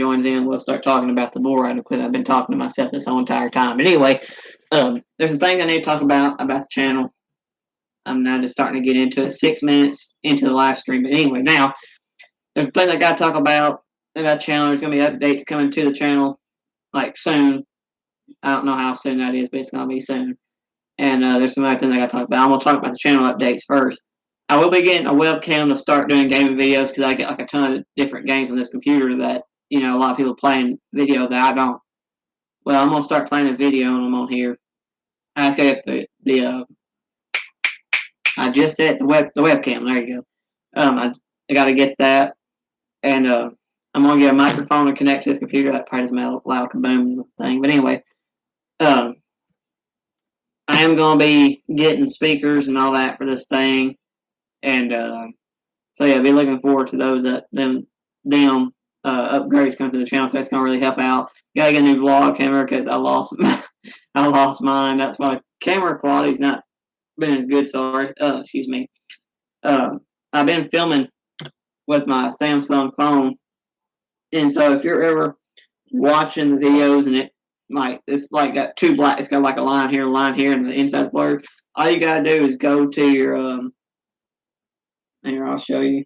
joins in, we'll start talking about the bull rider because I've been talking to myself this whole entire time. But anyway, there's some things I need to talk about the channel. I'm now just starting to get into it 6 minutes into the live stream. But anyway, now there's things I got to talk about the channel. There's going to be updates coming to the channel like soon. I don't know how soon that is, but it's going to be soon. And there's some other things I got to talk about. I'm going to talk about the channel updates first. I will be getting a webcam to start doing gaming videos because I get like a ton of different games on this computer that, a lot of people playing video that I don't. Well, I'm going to start playing a video and I'm on here. I just got to get I just set the webcam. There you go. I got to get that. And I'm going to get a microphone to connect to this computer. That probably doesn't make a loud kaboom thing. But anyway, I am going to be getting speakers and all that for this thing. And so yeah, be looking forward to those them upgrades coming to the channel. That's gonna really help out. Gotta get a new vlog camera because I lost mine. That's why the camera quality's not been as good. Sorry, excuse me. I've been filming with my Samsung phone, and so if you're ever watching the videos and it's like got two black, it's got like a line here, and the inside's blurred. All you gotta do is go to your here, I'll show you.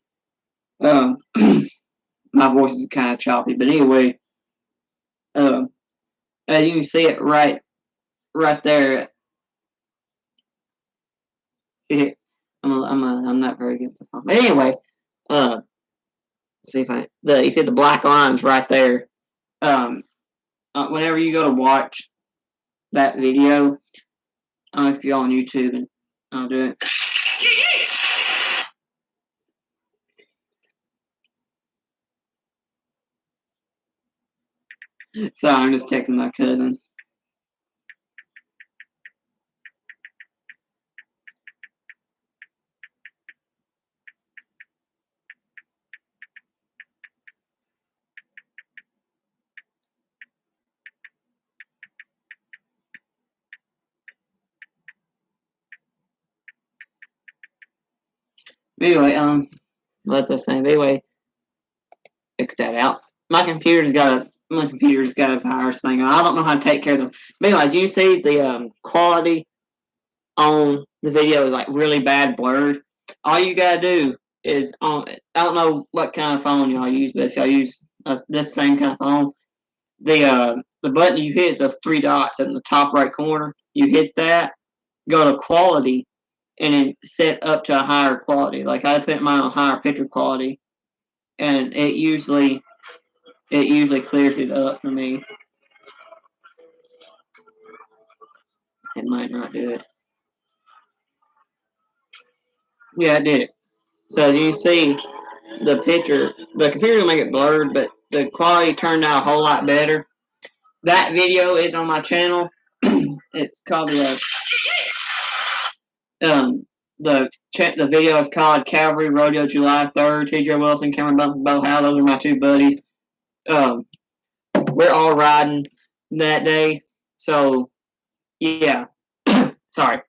My voice is kind of choppy, but anyway, you can see it right there. I'm not very good at the phone. But anyway, see if you see the black lines right there. Whenever you go to watch that video, I'll just go on YouTube and I'll do it. Sorry, I'm just texting my cousin. Anyway, what's I saying? Anyway, fix that out. My computer's got a virus thing on. I don't know how to take care of those. But anyways, you see the quality on the video is like really bad blurred. All you gotta do is I don't know what kind of phone y'all use, but if y'all use this same kind of phone, the button you hit is those three dots in the top right corner. You hit that, go to quality, and then set up to a higher quality. Like I put mine on higher picture quality, and it usually clears it up for me. It might not do it. Yeah, it did it. So as you see, the computer will make it blurred, but the quality turned out a whole lot better. That video is on my channel. It's called the video is called Cavalry Rodeo July 3rd. TJ Wilson, Cameron Bumpus, Bo Howe. Those are my two buddies. We're all riding that day. So yeah. Sorry.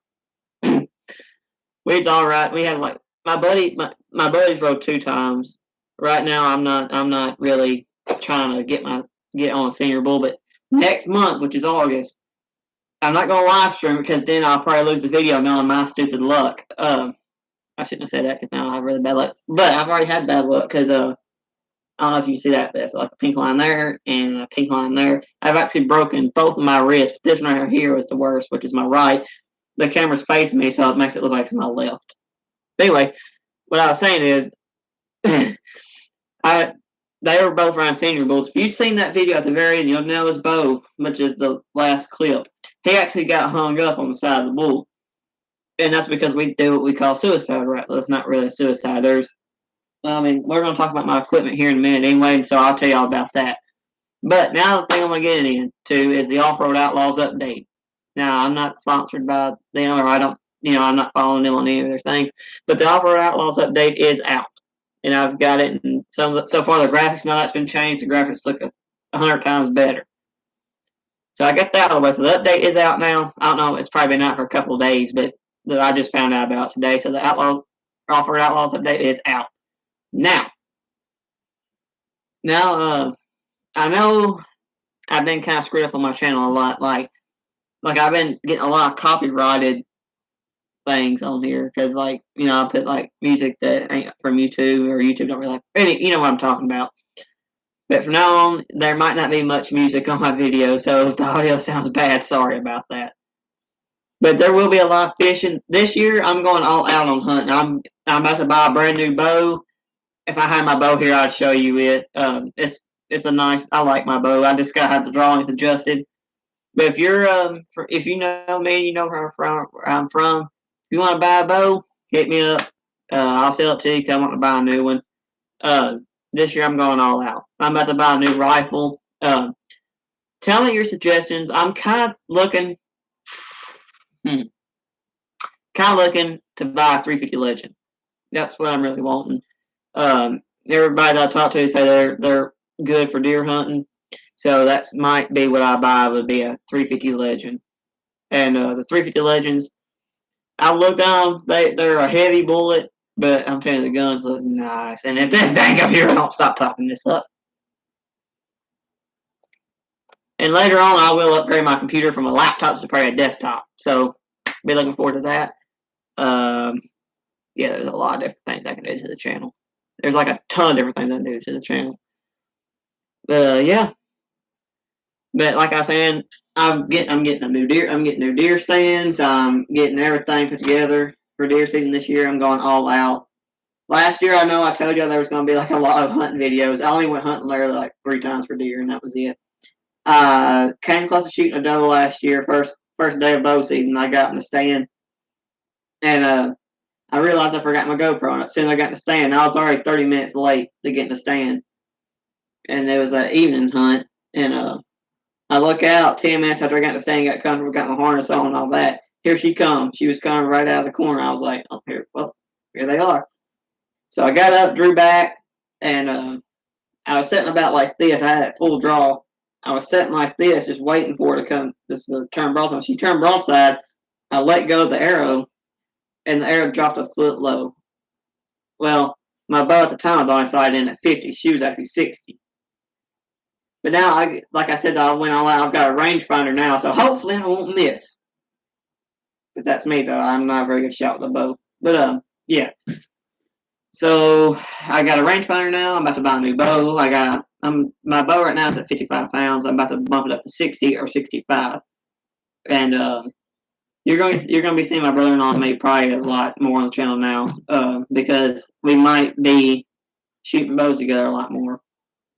We's all right. We had like my buddies rode 2 times. Right now I'm not really trying to get on a senior bull, but next month, which is August, I'm not gonna live stream because then I'll probably lose the video knowing my stupid luck. I shouldn't have said that because now I have really bad luck. But I've already had bad luck because I don't know if you can see that, but it's like a pink line there and a pink line there. I've actually broken both of my wrists. This one right here is the worst, which is my right. The camera's facing me, so it makes it look like it's my left. But anyway, what I was saying is, they were both riding senior bulls. If you've seen that video at the very end, you'll notice Bo, which is the last clip. He actually got hung up on the side of the bull. And that's because we do what we call suicide, right? Well, it's not really a suicide. We're going to talk about my equipment here in a minute anyway, and so I'll tell you all about that. But now the thing I'm going to get into is the Off-Road Outlaws update. Now, I'm not sponsored by them, or I'm not following them on any of their things, but the Off-Road Outlaws update is out. And I've got it, and so far the graphics, now that's been changed, the graphics look 100 times better. So I got that out of the way. So the update is out now. I don't know, it's probably been out for a couple of days, but I just found out about today. So the Off-Road Outlaws update is out. Now, I know I've been kind of screwed up on my channel a lot. Like I've been getting a lot of copyrighted things on here because, like, you know, I put like music that ain't from YouTube, or YouTube don't really like. Any, you know what I'm talking about. But from now on, there might not be much music on my video, so if the audio sounds bad, sorry about that. But there will be a lot of fishing this year. I'm going all out on hunting. I'm about to buy a brand new bow. If I had my bow here, I'd show you it. It's a nice. I like my bow. I just got to have the drawings adjusted. But if you're if you know me, you know where I'm from. If you want to buy a bow, hit me up. I'll sell it to you. 'Cause I want to buy a new one. This year I'm going all out. I'm about to buy a new rifle. Tell me your suggestions. I'm kind of looking. Kind of looking to buy a 350 Legend. That's what I'm really wanting. Everybody that I talk to say they're good for deer hunting, so that might be what I buy. Would be a 350 Legend, and the 350 Legends. I looked down. They're a heavy bullet, but I'm telling you, the guns look nice. And if this dang up here don't stop popping this up. And later on, I will upgrade my computer from a laptop to probably a desktop. So, be looking forward to that. Yeah, there's a lot of different things I can do to the channel. There's like a ton of different things I can do to the channel. Yeah. But like I was saying, I'm getting a new deer. I'm getting new deer stands. I'm getting everything put together for deer season this year. I'm going all out. Last year, I know I told you there was going to be like a lot of hunting videos. I only went hunting literally like 3 times for deer, and that was it. Came close to shooting a doe last year, first day of bow season. I got in the stand, and I realized I forgot my GoPro. And as soon as I got in the stand, I was already 30 minutes late to get in the stand, and it was an evening hunt. And I look out 10 minutes after I got in the stand, got comfortable, got my harness on, and all that. Here she comes. She was coming right out of the corner. I was like, oh, here they are. So I got up, drew back, and I was sitting about like this. I had it full draw. I was sitting like this, just waiting for her to come. This is turn broadside. She turned broadside. I let go of the arrow, and the arrow dropped a foot low. Well, my bow at the time was only sighted in at 50. She was actually 60. But now, like I said, I went all out. I've got a rangefinder now, so hopefully I won't miss. But that's me, though. I'm not a very good shot with a bow. But yeah. So I got a rangefinder now. I'm about to buy a new bow. My bow right now is at 55 pounds. I'm about to bump it up to 60 or 65. And you're going to be seeing my brother-in-law and me probably a lot more on the channel now, because we might be shooting bows together a lot more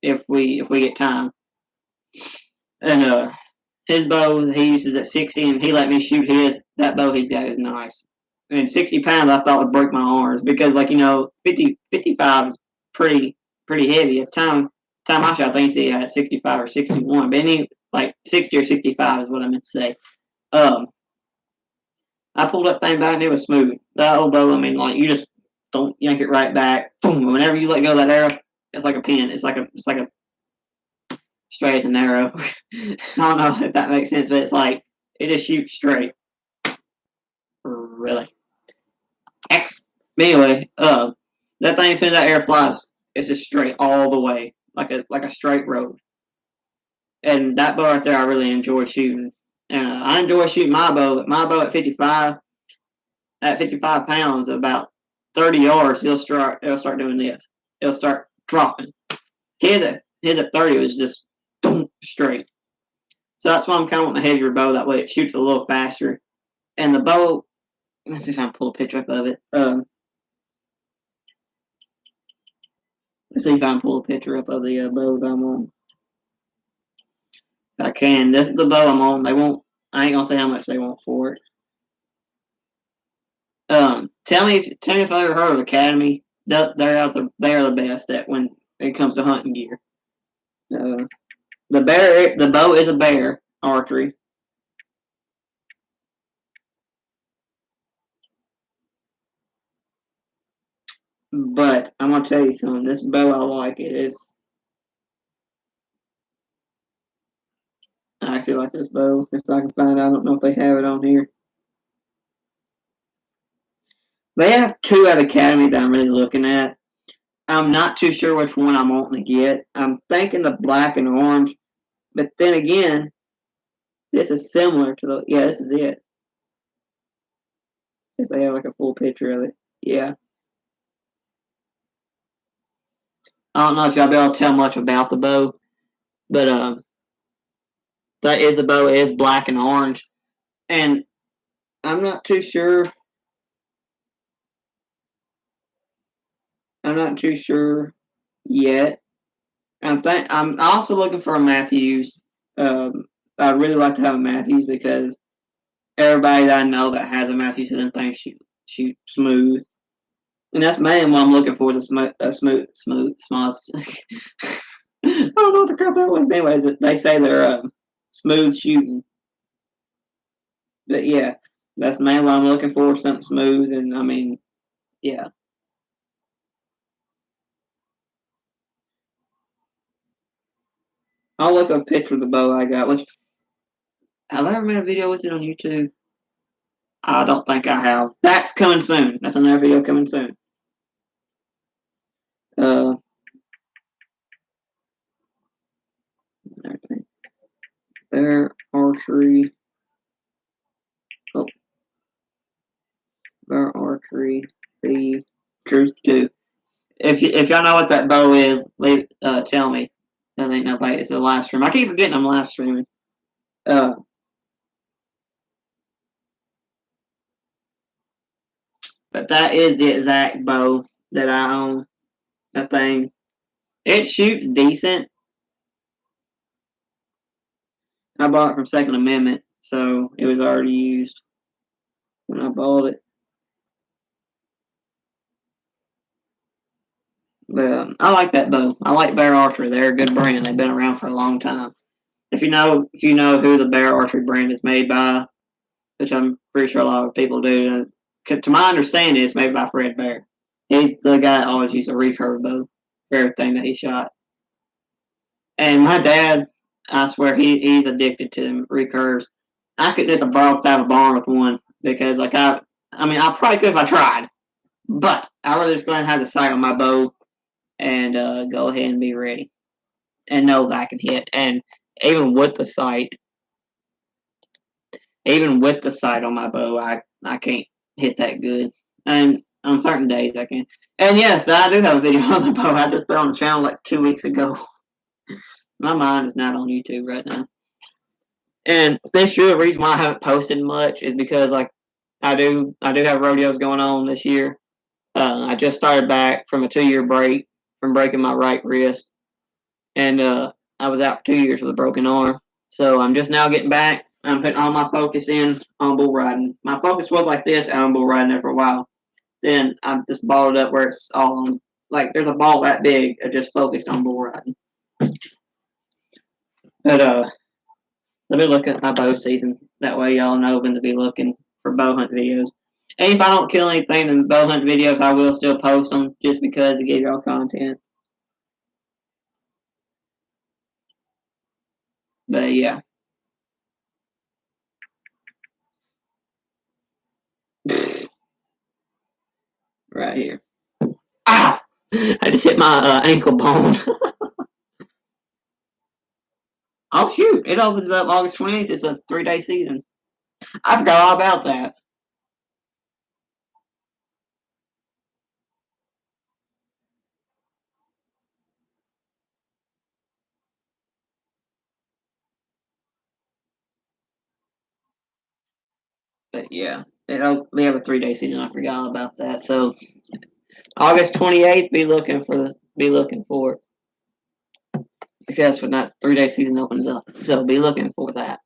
if we get time. And his bow he uses at 60, and he let me shoot his. That bow he's got is nice. And 60 pounds I thought would break my arms because, like, 55 is pretty heavy. At time I shot, I think he had 65 or 61, but any like 60 or 65 is what I meant to say. I pulled that thing back and it was smooth. That old bow, I mean, like, you just don't yank it right back. Boom. Whenever you let go of that arrow, it's like a pin. It's like a straight as an arrow. I don't know if that makes sense, but it's like it just shoots straight. Really. X. But anyway, that thing, as soon as that arrow flies, it's just straight all the way, like a straight road. And that bow right there, I really enjoy shooting. And I enjoy shooting my bow. But my bow at 55 pounds, about 30 yards, it'll start doing this. It'll start dropping. His at 30 was just straight. So that's why I'm kind of wanting a heavier bow. That way it shoots a little faster. And the bow, let's see if I can pull a picture up of it. Let's see if I can pull a picture up of the bow that I'm on. If I can. This is the bow I'm on. I ain't gonna say how much they want for it. Tell me if I've ever heard of Academy. They are the best at when it comes to hunting gear. The bow is a Bear archery. But I'm gonna tell you something. This bow, I like it. I actually like this bow. If I can find it, I don't know if they have it on here. They have 2 at Academy that I'm really looking at. I'm not too sure which one I'm wanting to get. I'm thinking the black and orange, but then again, this is similar to the. Yeah, this is it. If they have like a full picture of it, yeah. I don't know if y'all be able to tell much about the bow, but that is the bow. It is black and orange, and I'm not too sure. I'm not too sure yet. I'm also looking for a Matthews. I'd really like to have a Matthews because everybody that I know that has a Matthews doesn't think shoot smooth, and that's mainly what I'm looking for. Is a smooth. I don't know what the crap that was. Anyways, they say they're smooth shooting, but yeah, that's mainly what I'm looking for. Something smooth, and I mean, yeah. I'll look up a picture of the bow I got. Which have I ever made a video with it on YouTube? I don't think I have. That's coming soon. That's another video coming soon. Uh, Bear archery. Oh, bear archery. The truth too. If y'all know what that bow is, leave tell me. I think nobody. It's a live stream. I keep forgetting I'm live streaming. Uh, but that is the exact bow that I own. That thing. It shoots decent. I bought it from Second Amendment, so it was already used when I bought it. But I like that bow. I like Bear Archery. They're a good brand. They've been around for a long time. If you know who the Bear Archery brand is made by, which I'm pretty sure a lot of people do, to my understanding, it's made by Fred Bear. He's the guy that always used a recurve bow for everything that he shot. And my dad, I swear, he's addicted to them recurves. I couldn't hit the broncs out of a barn with one because, like, I mean, I probably could if I tried, but I rather just go ahead and have the sight on my bow and go ahead and be ready and know that I can hit. And even with the sight, on my bow, I can't hit that good. And on certain days I can. And yes, I do have a video on the bow. I just put on the channel like 2 weeks ago. My mind is not on YouTube right now. And this year, the reason why I haven't posted much is because like I do have rodeos going on this year. I just started back from a 2-year break from breaking my right wrist, and I was out for 2 years with a broken arm. So I'm just now getting back. I'm putting all my focus in on bull riding. My focus was like this on bull riding there for a while. Then I just balled it up where it's all on, like there's a ball that big just focused on bull riding. But let me look at my bow season. That way y'all know when to be looking for bow hunt videos. And if I don't kill anything in bow hunt videos, I will still post them just because to give y'all content. But yeah. Right here. Ah! I just hit my ankle bone. Oh shoot! It opens up August 28th. It's a 3-day season. I forgot all about that. But yeah, we have a 3-day season. I forgot all about that. So August 28th, be looking for it because when that 3-day season opens up, so be looking for that.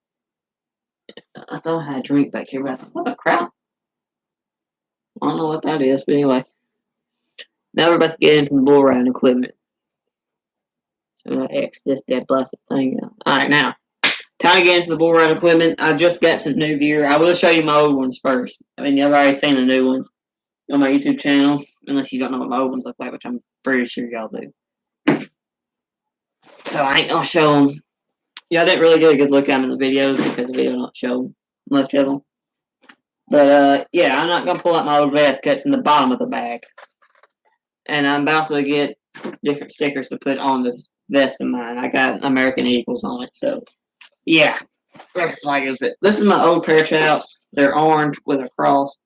I thought I had a drink back here, but what the crap? I don't know what that is, but anyway. Now we're about to get into the bull riding equipment. So I'm gonna X this dead blessed thing out. Alright, now. Time to get into the bull riding equipment. I just got some new gear. I will show you my old ones first. I mean, you've already seen the new ones on my YouTube channel, unless you don't know what my old ones look like, which I'm pretty sure y'all do. So I ain't gonna show them. Yeah, I didn't really get a good look at them in the videos because the video don't show much of them. But yeah, I'm not gonna pull out my old vest because it's in the bottom of the bag. And I'm about to get different stickers to put on this vest of mine. I got American Eagles on it, so yeah. Flag is, but this is my old pair of chaps. They're orange with a cross.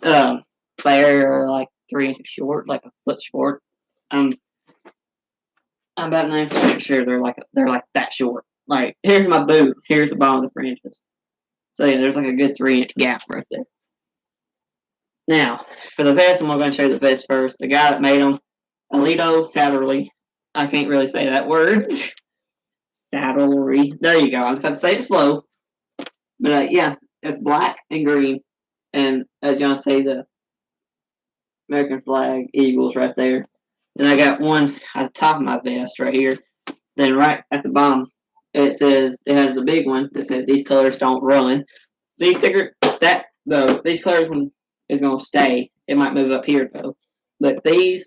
They're like 3 inches short, like a foot short. I'm about 9% sure they're like that short. Like here's my boot. Here's the bottom of the fringes. So yeah, there's like a good 3-inch gap right there. Now for the vest, I'm going to show you the vest first. The guy that made them, Alito Satterley. I can't really say that word. Saddlery. There you go. I just have to say it slow. But yeah, it's black and green, and as y'all see, the American flag, Eagles right there. Then I got one at the top of my vest right here. Then right at the bottom, it has the big one that says these colors don't run. These these colors one is gonna stay. It might move up here though, but these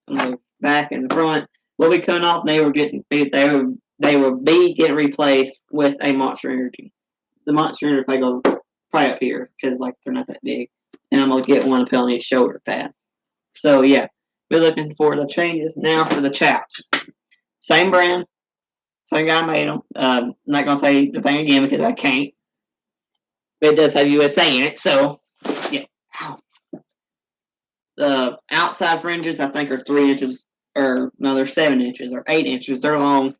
on the back and the front will be coming off. They will be getting replaced with a Monster Energy. The Monster Energy probably go probably up here because like they're not that big, and I'm gonna get one to put on each shoulder pad. So yeah, we're looking for the changes now for the chaps. Same brand, same guy made them. I'm not gonna say the thing again because I can't. But it does have USA in it, so yeah. Ow. The outside fringes I think are 3 inches, or no, they're 7 inches or 8 inches. They're long.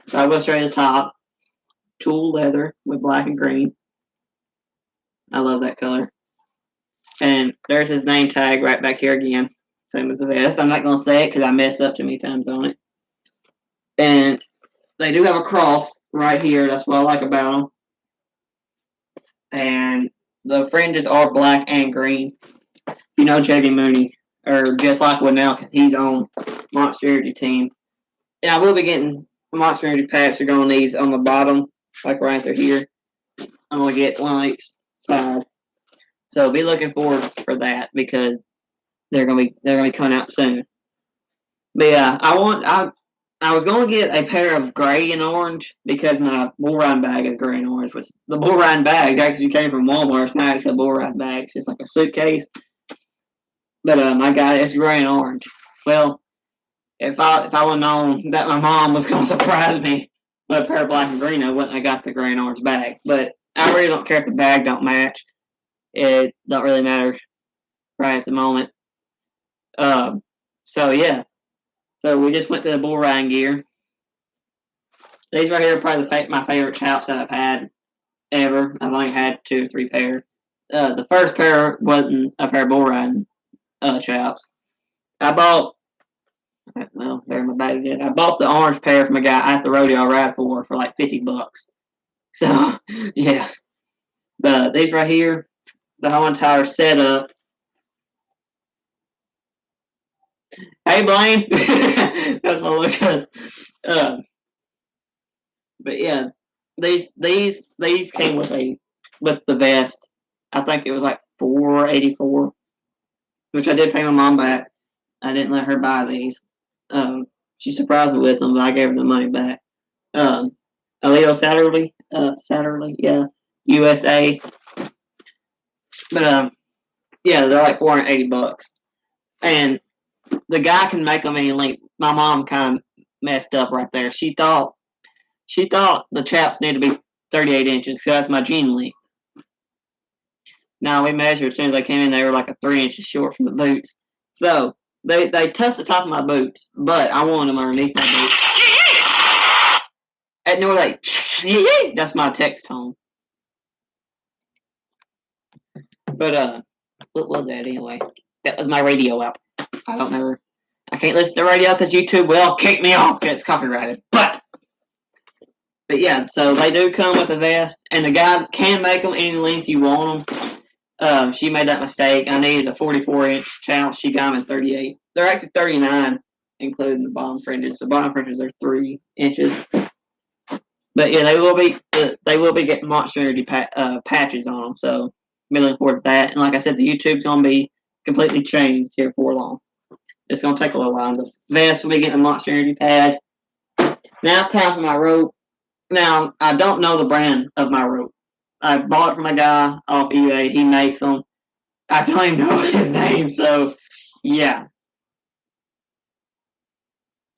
So I will show you the top. Tulle leather with black and green. I love that color. And there's his name tag right back here again. Same as the vest. I'm not going to say it because I messed up too many times on it. And they do have a cross right here. That's what I like about them. And the fringes are black and green. You know JD Mooney, or just like Winnell, he's on Monster Energy team. And I will be getting Monster Energy packs. Are going these on the bottom, like right there here. I'm going to get one on each side. So be looking forward for that because they're gonna be coming out soon. But yeah, I was gonna get a pair of gray and orange because my bull riding bag is gray and orange. Which the bull riding bag actually came from Walmart. It's not actually a bull riding bag. It's just like a suitcase. But I got it's gray and orange. Well, if I would have known that my mom was gonna surprise me with a pair of black and green, I wouldn't have got the gray and orange bag. But I really don't care if the bag don't match. It don't really matter right at the moment. So yeah. So we just went to the bull riding gear. These right here are probably my favorite chaps that I've had ever. I've only had 2 or 3 pairs. The first pair wasn't a pair of bull riding chaps. I bought, well, there's my bag again. I bought the orange pair from a guy at the rodeo I ride for like $50. So yeah, but these right here, the whole entire setup. Hey Blaine, that's my Lucas. But yeah, these came with the vest. I think it was like $4.84, which I did pay my mom back. I didn't let her buy these. She surprised me with them, but I gave her the money back. Alito Satterley, yeah, USA. But yeah, they're like $480, and the guy can make them any length. My mom kind of messed up right there. She thought the chaps need to be 38 inches because that's my jean length. Now we measured as soon as I came in, they were like a 3 inches short from the boots. So they touched the top of my boots, but I wanted them underneath my boots. And they were like, that's my text tone. But what was that anyway? That was my radio out. I don't know. I can't listen to radio because YouTube will kick me off because it's copyrighted. But yeah, so they do come with a vest, and the guy can make them any length you want them. She made that mistake. I needed a 44-inch challenge. She got them in 38. They're actually 39, including the bottom fringes. The bottom fringes are 3 inches. But yeah, they will be getting Monster Energy patches on them. So be looking forward to that. And like I said, the YouTube's gonna be completely changed here before long. It's gonna take a little while. The vest will be getting a Monster Energy pad. Now time for my rope. Now I don't know the brand of my rope. I bought it from a guy off eBay. He makes them. I don't even know his name, so yeah.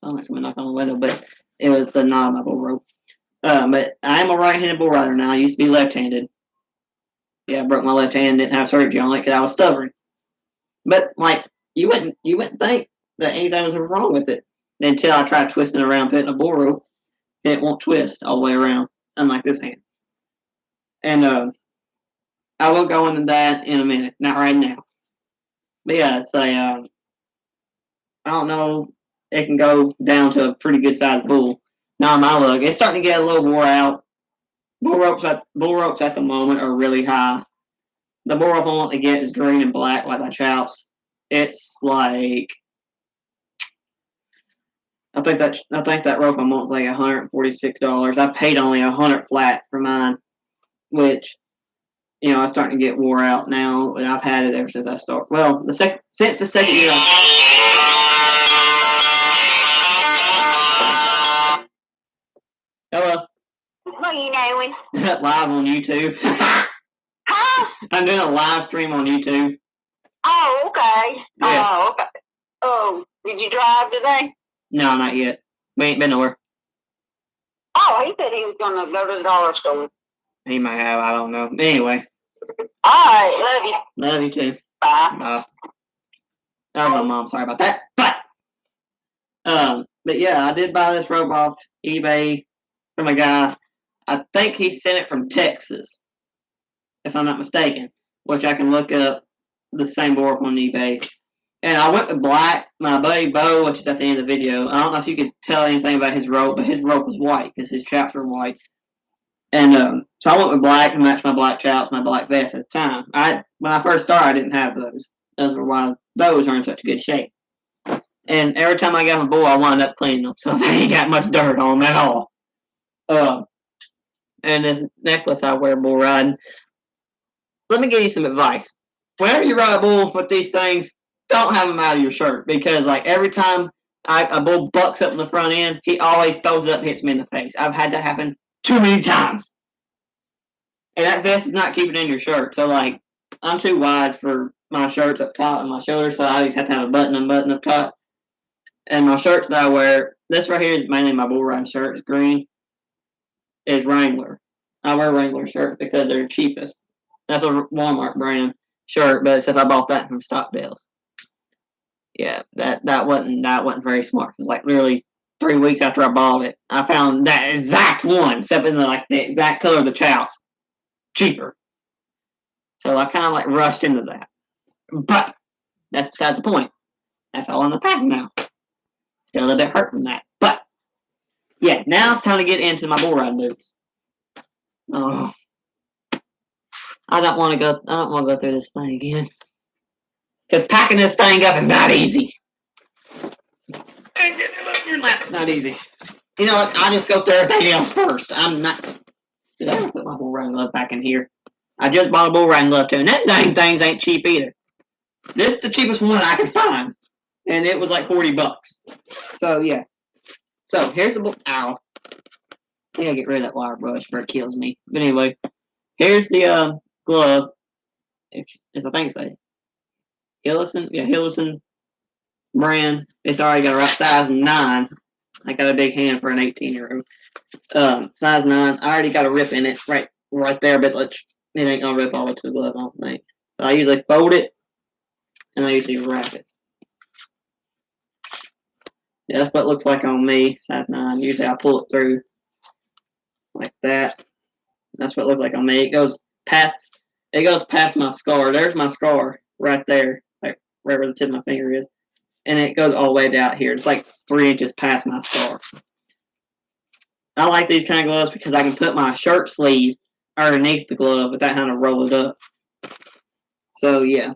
like someone knocked on the window, but it was the knob of my bull rope. But I am a right-handed bull rider now. I used to be left-handed. Yeah, I broke my left hand, didn't have surgery on it because I was stubborn. But like you wouldn't think that anything was ever wrong with it until I tried twisting around putting a bull rope. It won't twist all the way around, unlike this hand. And I will go into that in a minute, not right now. But yeah, it's I don't know. It can go down to a pretty good sized bull. Now my luck, it's starting to get a little wore out. Bull ropes at the moment are really high. The bull rope I want to get is green and black, like my chops. It's like I think that rope I want is like $146. I paid only $100 flat for mine, which I'm starting to get wore out now. And I've had it ever since I started. Well, since the second year. Hello. What are you doing? Live on YouTube. Huh? I'm doing a live stream on YouTube. Oh, okay. Yeah. Oh, okay. Oh, did you drive today? No, not yet. We ain't been nowhere. Oh, he said he was going to go to the dollar store. He might have. I don't know. Anyway. All right. Love you. Love you too. Bye. Bye. Oh, my mom. Sorry about that. But yeah, I did buy this rope off eBay from a guy. I think he sent it from Texas, if I'm not mistaken, which I can look up the same board on eBay. And I went with black. My buddy Bo, which is at the end of the video, I don't know if you could tell anything about his rope, but his rope was white because his chaps were white. And so I went with black to match my black chaps, my black vest at the time. When I first started, I didn't have those. Those were why those are in such good shape. And every time I got my bull, I wound up cleaning them, so they ain't got much dirt on them at all. And this necklace I wear bull riding. Let me give you some advice. Whenever you ride a bull with these things, don't have them out of your shirt because, like, every time a bull bucks up in the front end, he always throws it up and hits me in the face. I've had that happen too many times. And that vest is not keeping in your shirt, so like I'm too wide for my shirts up top and my shoulders, so I always have to have a button up top. And my shirts that I wear, this right here is mainly my bull riding shirt. It's green. Is Wrangler. I wear Wrangler shirts because they're the cheapest. That's a Walmart brand shirt, but except I bought that from Stockdale's. Yeah, that wasn't very smart. It was like literally 3 weeks after I bought it, I found that exact one, except in the exact color of the chops, cheaper. So I kind of like rushed into that. But that's beside the point. That's all in the pack now. Still a little bit hurt from that. But yeah, now it's time to get into my bull riding boots. Oh, I don't want to go through this thing again. Because packing this thing up is not easy. And getting it up your lap's not easy. You know what? I just go through everything else first. I'm not. Did I put my bull riding glove back in here? I just bought a bull riding glove too, and that dang things ain't cheap either. This is the cheapest one I could find, and it was like $40. So yeah. So here's the bull. Ow. I gotta get rid of that wire brush before it kills me. But anyway, here's the glove. As I think it's a Hillison brand. It's already got a right size 9. I got a big hand for an 18-year-old. Size 9. I already got a rip in it right there, but it ain't gonna rip all the way to the glove, I don't think. So I usually fold it, and I usually wrap it. Yeah, that's what it looks like on me, size 9. Usually I pull it through like that. That's what it looks like on me. It goes past my scar. There's my scar right there, like right where the tip of my finger is. And it goes all the way down here. It's like 3 inches past my scar. I like these kind of gloves because I can put my shirt sleeve underneath the glove without having to roll it up. So yeah.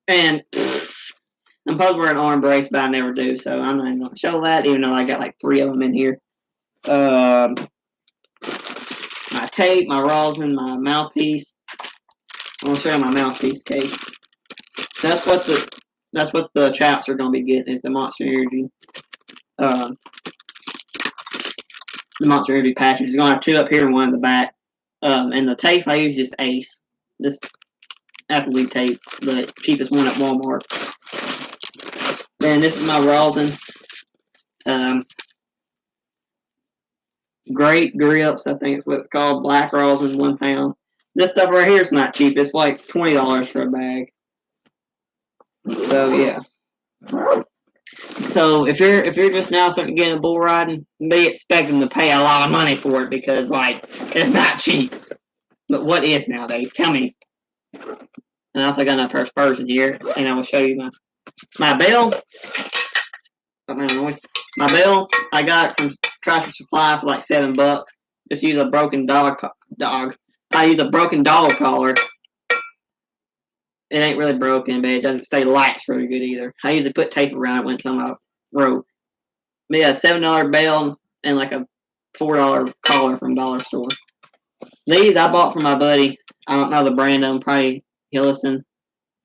And I'm supposed to wear an arm brace, but I never do, so I'm not even going to show that, even though I got like 3 of them in here. My tape, my rosin, my mouthpiece. I'm gonna show you my mouthpiece case. That's what the chaps are gonna be getting is the Monster Energy. The Monster Energy patches. You're gonna have 2 up here and 1 in the back. And the tape I use is Ace. This athlete tape, the cheapest one at Walmart. Then this is my rosin. Great grips, I think is what it's called. Black rosin, 1 pound. This stuff right here is not cheap. It's like $20 for a bag. So yeah. So if you're just now starting to get into bull riding, be expecting to pay a lot of money for it because like it's not cheap. But what is nowadays? Tell me. And I also got another pair of spurs in here, and I will show you my bell. My bell I got from Tractor Supply for like $7. Just use a broken dog. I use a broken dog collar. It ain't really broken, but it doesn't stay light very good either. I usually put tape around it when it's on my rope. But yeah, $7 bell and like a $4 collar from Dollar Store. These I bought from my buddy. I don't know the brand of them, probably Hillison,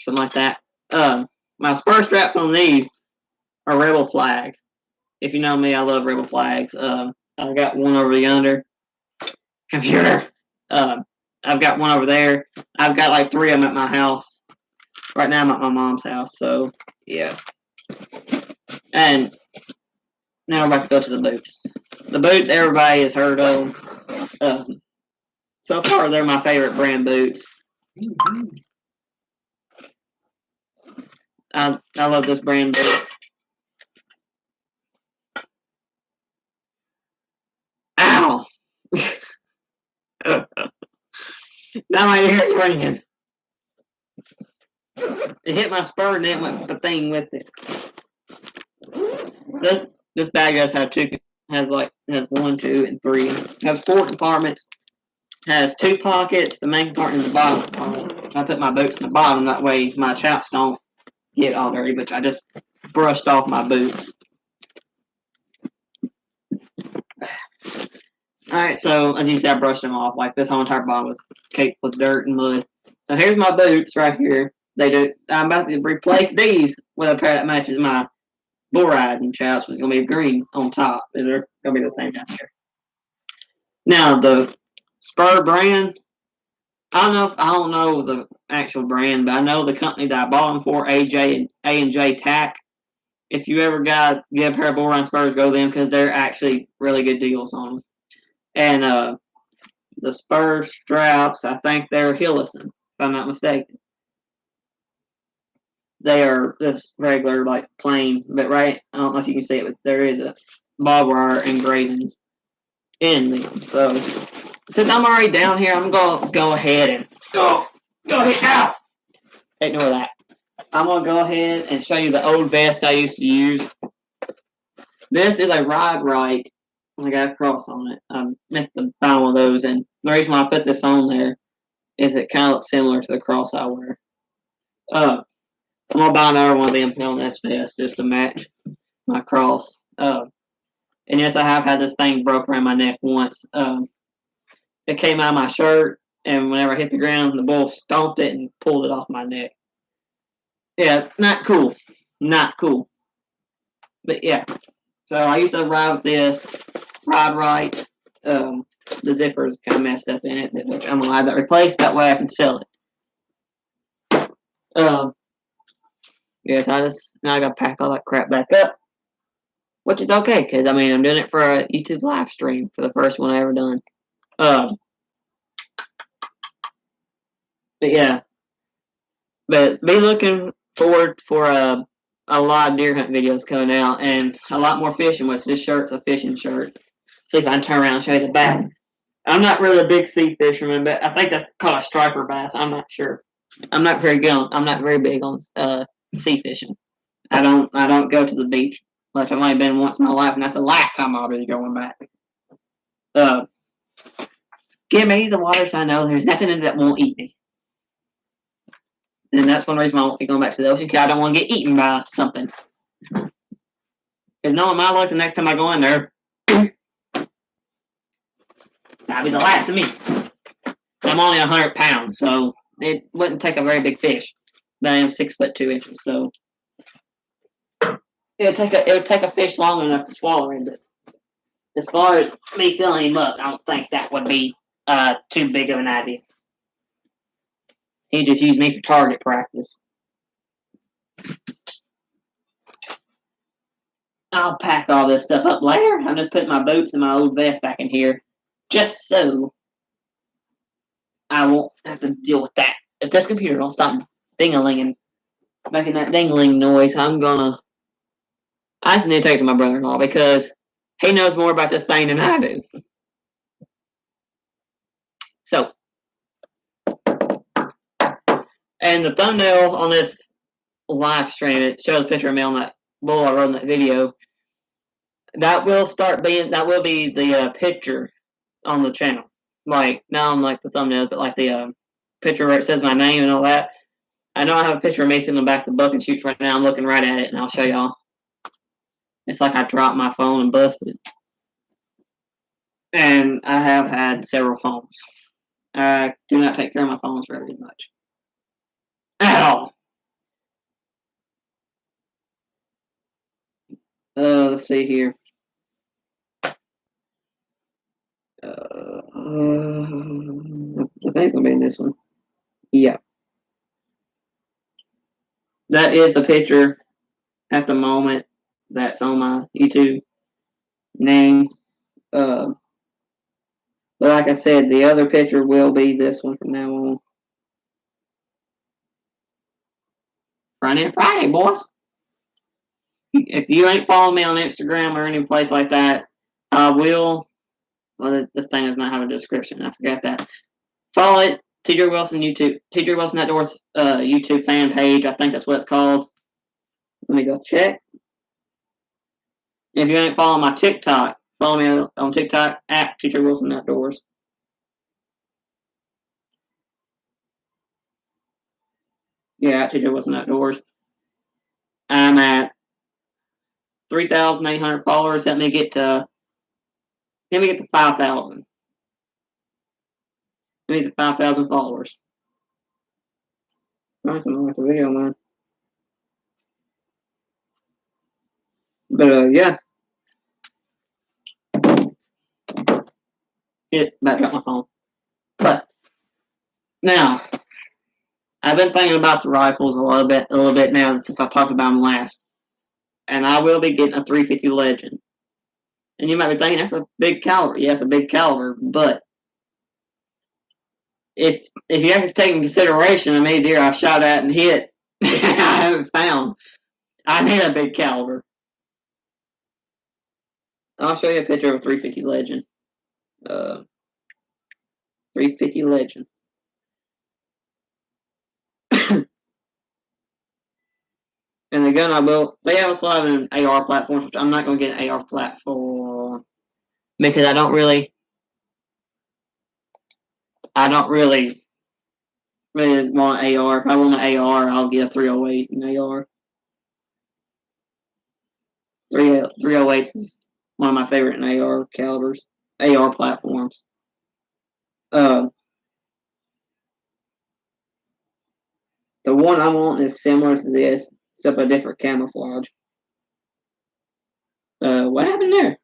something like that. My spur straps on these are Rebel Flag. If you know me, I love Rebel Flags. I got one over yonder. Computer. I've got one over there. I've got like 3 of them at my house. Right now I'm at my mom's house, so yeah. And now we're about to go to the boots. The boots everybody has heard of. So far, they're my favorite brand boots. I love this brand boot. Ow! Now my ear's ringing. It hit my spur and then went the thing with it. This bag does have has 1, 2, and 3. It has 4 compartments. Has 2 pockets. The main compartment is the bottom compartment. I put my boots in the bottom, that way my chaps don't get all dirty, but I just brushed off my boots. Alright, so as you see, I brushed them off. Like this whole entire bottom was caked with dirt and mud. So here's my boots right here. I'm about to replace these with a pair that matches my bull riding chaps, which is gonna be green on top. They're gonna be the same down here. Now the spur brand, I don't know the actual brand, but I know the company that I bought them for, A&J Tack. If you ever get a pair of bull riding spurs, go to them because they're actually really good deals on them. And the spur straps, I think they're Hillison, if I'm not mistaken. They are just regular, like plain, but right, I don't know if you can see it, but there is a barbed wire engravings in them. So since I'm already down here, I'm gonna go ahead and go ahead now. Ignore that. I'm gonna go ahead and show you the old vest I used to use. This is a Ride Right. I got a cross on it. I meant to buy one of those, and the reason why I put this on there is it kind of looks similar to the cross I wear. I'm gonna buy another one of them on this vest just to match my cross. And yes, I have had this thing broke around my neck once. It came out of my shirt, and whenever I hit the ground, the bull stomped it and pulled it off my neck. Yeah, not cool. Not cool. But yeah, so I used to ride with this Ride Right. The zipper's kind of messed up in it, which I'm gonna have that replaced. That way I can sell it. Yes, now I gotta pack all that crap back up, which is okay because I mean I'm doing it for a YouTube live stream for the first one I ever done. But yeah, but be looking forward for a lot of deer hunt videos coming out and a lot more fishing. Which this shirt's a fishing shirt. See if I can turn around and show you the back. I'm not really a big sea fisherman, but I think that's called a striper bass. I'm not sure. I'm not very big on sea fishing. I don't go to the beach much. I've only been once in my life, and that's the last time I'll be going back. Give me the water so I know there's nothing in it that won't eat me. And that's one reason why I won't be going back to the ocean, because I don't want to get eaten by something. Because knowing my luck, the next time I go in there, that'll be the last of me. I'm only 100 pounds, so it wouldn't take a very big fish. But I am 6'2", so it would take a fish long enough to swallow him. But as far as me filling him up, I don't think that would be too big of an idea. He just used me for target practice. I'll pack all this stuff up later. I'm just putting my boots and my old vest back in here, just so I won't have to deal with that. If this computer don't stop ding-a-linging, making that ding-a-ling noise, I just need to take it to my brother-in-law because he knows more about this thing than I do. So, and the thumbnail on this live stream, it shows a picture of me on that bull I rode in that video. That will be the picture on the channel. Like, not on like the thumbnails, but like the picture where it says my name and all that. I know I have a picture of me sitting in the back of the buck and shoots right now. I'm looking right at it, and I'll show y'all. It's like I dropped my phone and busted. And I have had several phones. I do not take care of my phones very much. At all. Let's see here. I think I'll be in this one. Yeah. That is the picture at the moment that's on my YouTube name. But like I said, the other picture will be this one from now on. Friday, boys. If you ain't following me on Instagram or any place like that, I will. Well, this thing does not have a description. I forgot that. Follow it. TJ Wilson YouTube. TJ Wilson Outdoors YouTube fan page. I think that's what it's called. Let me go check. If you ain't following my TikTok, follow me on TikTok at TJ Wilson Outdoors. Yeah, at TJ Wilson Outdoors. I'm at 3,800 followers. Let me get to 5,000. Let me get to 5,000 followers. Nice, I'm like the video, man. But yeah. Back up my phone. But now, I've been thinking about the rifles a little bit now since I talked about them last. And I will be getting a 350 Legend. And you might be thinking that's a big caliber. Yeah, it's a big caliber, but if you have to take into consideration how many deer I've shot at and hit, I haven't found. I need a big caliber. I'll show you a picture of a 350 Legend. 350 Legend. And the gun they also have an AR platform, which I'm not going to get an AR platform because I don't really want an AR. If I want an AR, I'll get a 308 an AR. 308 is one of my favorite in AR calibers, AR platforms. The one I want is similar to this, except a different camouflage. What happened there?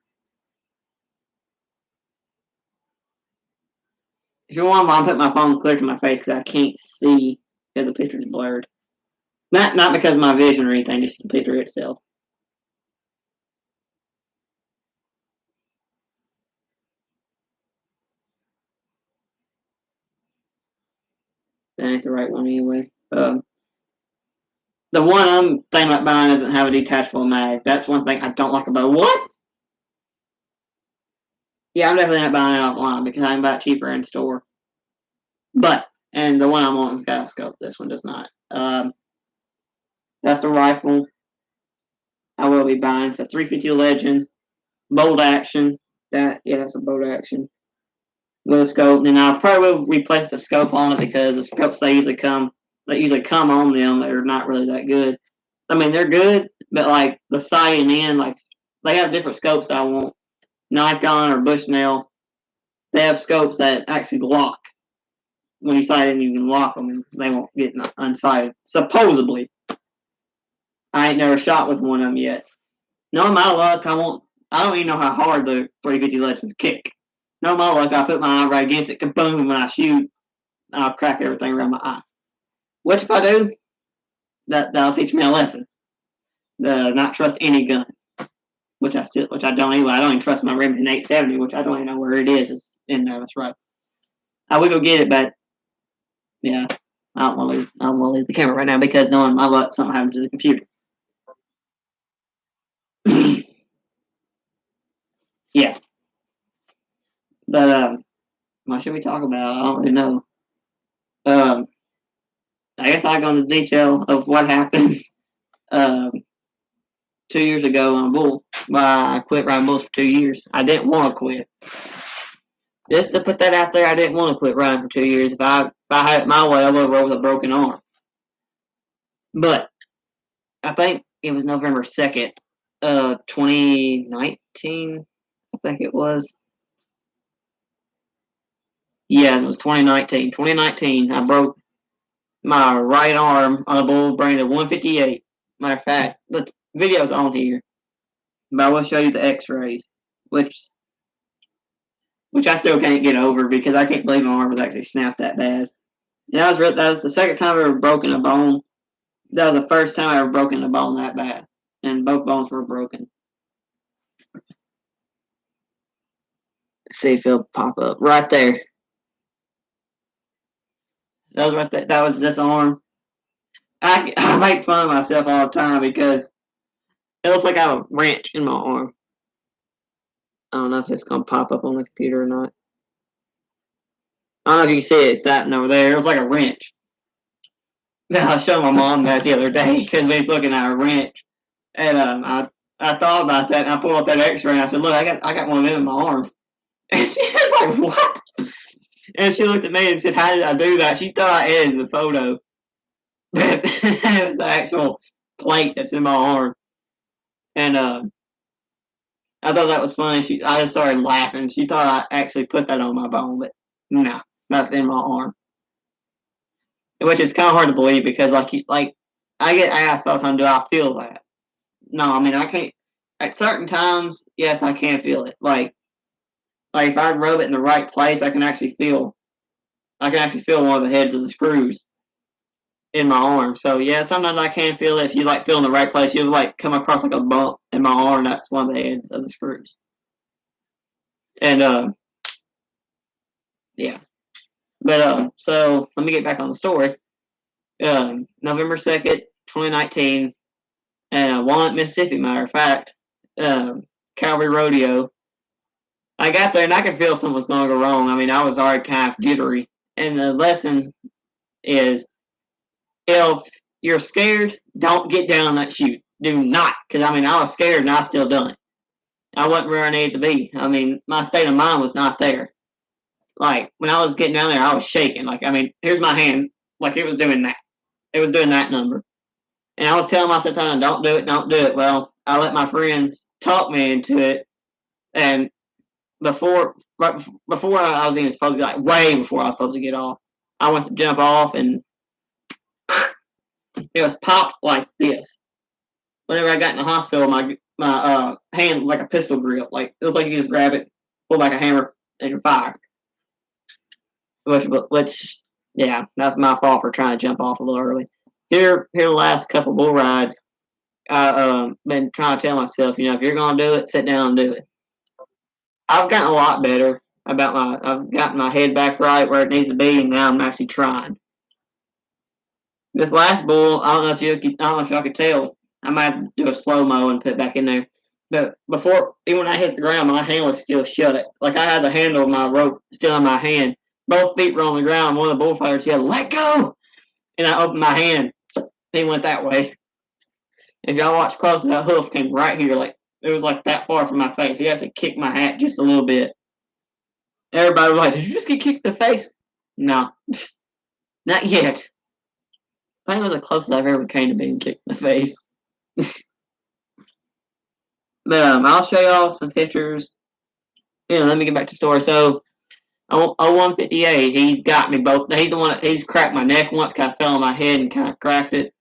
If you want, I'll put my phone clear to my face because I can't see because the picture's blurred. Not because of my vision or anything, just the picture itself. That ain't the right one anyway. The one I'm thinking about buying doesn't have a detachable mag. That's one thing I don't like about it. What? Yeah, I'm definitely not buying it offline because I can buy it cheaper in store. And the one I'm on has got a scope. This one does not. That's the rifle I will be buying. It's a 350 Legend, bolt action. That's a bolt action with a scope. And I probably will replace the scope on it because the scopes that usually come on them, they're not really that good. I mean, they're good, but like the sight and end, like they have different scopes that I want. Nikon or Bushnell, they have scopes that actually lock. When you sight in, you can lock them and they won't get unsighted. Supposedly. I ain't never shot with one of them yet. No, my luck, I don't even know how hard the 350 Legends kick. No, my luck, I put my eye right against it, kaboom, when I shoot, I'll crack everything around my eye. Which if I do, that'll teach me a lesson. Not trust any gun. which I don't even. I don't even trust my Remington 870, which I don't even know where it is. It's in there. That's right. I would go get it, but yeah, I don't want to leave the camera right now because knowing my luck, something happened to the computer. Yeah, but what should we talk about? I don't really know. I guess I'll go into detail of what happened 2 years ago on a bull. I quit riding bulls for 2 years. I didn't want to quit. Just to put that out there, I didn't want to quit riding for 2 years. If I had it my way, I would have rode with a broken arm. But I think it was November 2nd, 2019. I think it was. Yes, it was 2019. 2019, I broke my right arm on a bull branded 158. Matter of fact, the video's on here, but I will show you the X-rays, which I still can't get over because I can't believe my arm was actually snapped that bad. And that was the second time I ever broken a bone. That was the first time I ever broken a bone that bad, and both bones were broken. Let's see if it'll pop up right there. That was right there. That was this arm. I make fun of myself all the time because it looks like I have a wrench in my arm. I don't know if it's gonna pop up on the computer or not. I don't know if you can see it. It's that over there. It was like a wrench. I showed my mom that the other day because we was looking at a wrench, and I thought about that and I pulled up that X-ray and I said, "Look, I got one of them in my arm," and she was like, "What?" And she looked at me and said, "How did I do that?" She thought I edited the photo, but it was the actual plate that's in my arm, and I thought that was funny. I just started laughing. She thought I actually put that on my bone, but no, that's in my arm. Which is kind of hard to believe because, like I get asked all the time, "Do I feel that?" No, I mean I can't. At certain times, yes, I can feel it. Like if I rub it in the right place, I can actually feel. I can actually feel one of the heads of the screws in my arm. So yeah, sometimes I can feel it. If you like feel in the right place, you'll like come across like a bump in my arm. That's one of the heads of the screws. And yeah. But so let me get back on the story. November 2nd, 2019, and Walnut, Mississippi, matter of fact, Calvary Rodeo. I got there and I could feel something was going to go wrong. I mean, I was already kind of jittery. And the lesson is if you're scared, don't get down on that chute. Do not. Because, I mean, I was scared and I still done it. I wasn't where I needed to be. I mean, my state of mind was not there. Like, when I was getting down there, I was shaking. Like, I mean, here's my hand. Like, it was doing that. It was doing that number. And I was telling myself, don't do it, don't do it. Well, I let my friends talk me into it. And before I was even supposed to get, like, way before I was supposed to get off, I went to jump off and it was popped like this. Whenever I got in the hospital, my hand like a pistol grip. Like, it was like you just grab it, pull back a hammer, and you fire. Which, yeah, that's my fault for trying to jump off a little early. Here the last couple bull rides, I've been trying to tell myself, if you're gonna do it, sit down and do it. I've gotten a lot better I've gotten my head back right where it needs to be, and now I'm actually trying. This last bull, I don't know if y'all could tell. I might do a slow mo and put it back in there. But before, even when I hit the ground, my hand was still shut. Like I had the handle of my rope still in my hand. Both feet were on the ground. One of the bullfighters yelled, "Let go!" And I opened my hand. He went that way. If y'all watch close, that hoof came right here. Like it was like that far from my face. He actually kicked my hat just a little bit. Everybody was like, "Did you just get kicked in the face?" No, not yet. I think it was the closest I've ever came to being kicked in the face. But I'll show y'all some pictures. Let me get back to the story. So, 158, he's got me both. He's the one. He's cracked my neck once, kind of fell on my head and kind of cracked it.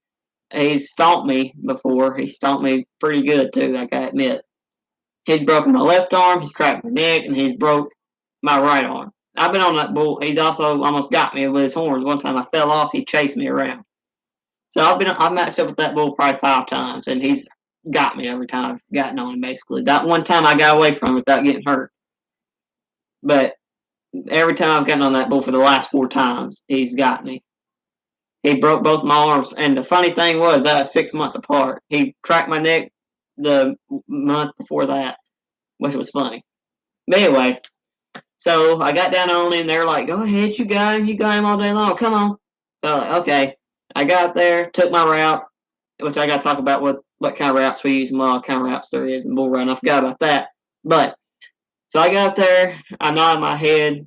He's stomped me before. He stomped me pretty good too, I gotta admit. He's broken my left arm. He's cracked my neck, and he's broke my right arm. I've been on that bull. He's also almost got me with his horns. One time I fell off. He chased me around. So I've matched up with that bull probably 5 times, and he's got me every time I've gotten on him, basically. That one time I got away from him without getting hurt. But every time I've gotten on that bull for the last 4 times, he's got me. He broke both my arms, and the funny thing was that was 6 months apart. He cracked my neck the month before that, which was funny. But anyway, so I got down on him. They were like, "Go ahead, you got him all day long. Come on." So I was like, okay. I got there, took my route, which I got to talk about what kind of routes we use and what kind of routes there is in bull riding. I forgot about that. But so I got up there, I nodded my head,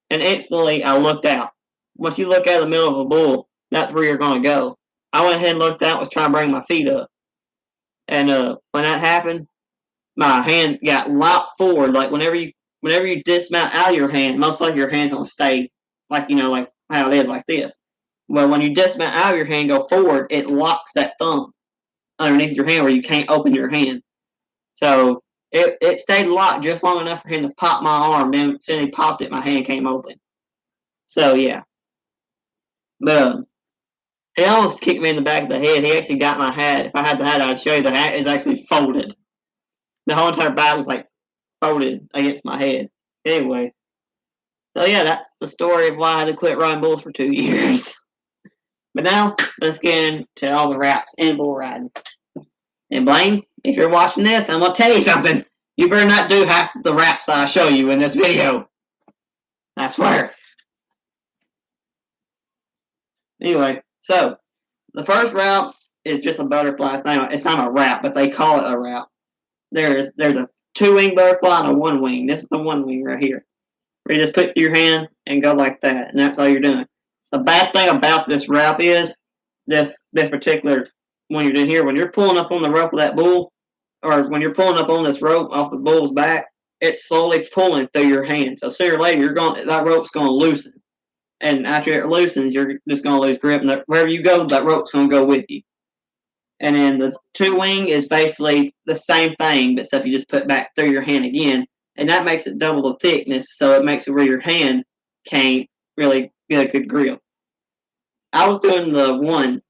and instantly I looked out. Once you look out of the middle of a bull, that's where you're going to go. I went ahead and looked out, was trying to bring my feet up. And when that happened, my hand got locked forward. Like whenever you dismount out of your hand, most likely your hand's going to stay like, like how it is like this. Well, when you dismount out of your hand, go forward, it locks that thumb underneath your hand where you can't open your hand. So it stayed locked just long enough for him to pop my arm. Then as soon as he popped it, my hand came open. So yeah. But he almost kicked me in the back of the head. He actually got my hat. If I had the hat, I'd show you. The hat is actually folded. The whole entire back was like folded against my head. Anyway. So yeah, that's the story of why I had to quit riding bulls for 2 years. But now, let's get into all the wraps in bull riding. And Blaine, if you're watching this, I'm going to tell you something. You better not do half the wraps I show you in this video. I swear. Anyway, so, the first route is just a butterfly. It's not a wrap, but they call it a wrap. There's a 2-wing butterfly and a 1-wing. This is the 1-wing right here. Where you just put it through your hand and go like that. And that's all you're doing. The bad thing about this wrap is this particular one you're doing here, when you're pulling up on the rope of that bull, or when you're pulling up on this rope off the bull's back, it's slowly pulling through your hand. So sooner or later, that rope's going to loosen. And after it loosens, you're just going to lose grip. And wherever you go, that rope's going to go with you. And then the 2-wing is basically the same thing, but except you just put back through your hand again. And that makes it double the thickness, so it makes it where your hand can't really get a good grip. I was doing the one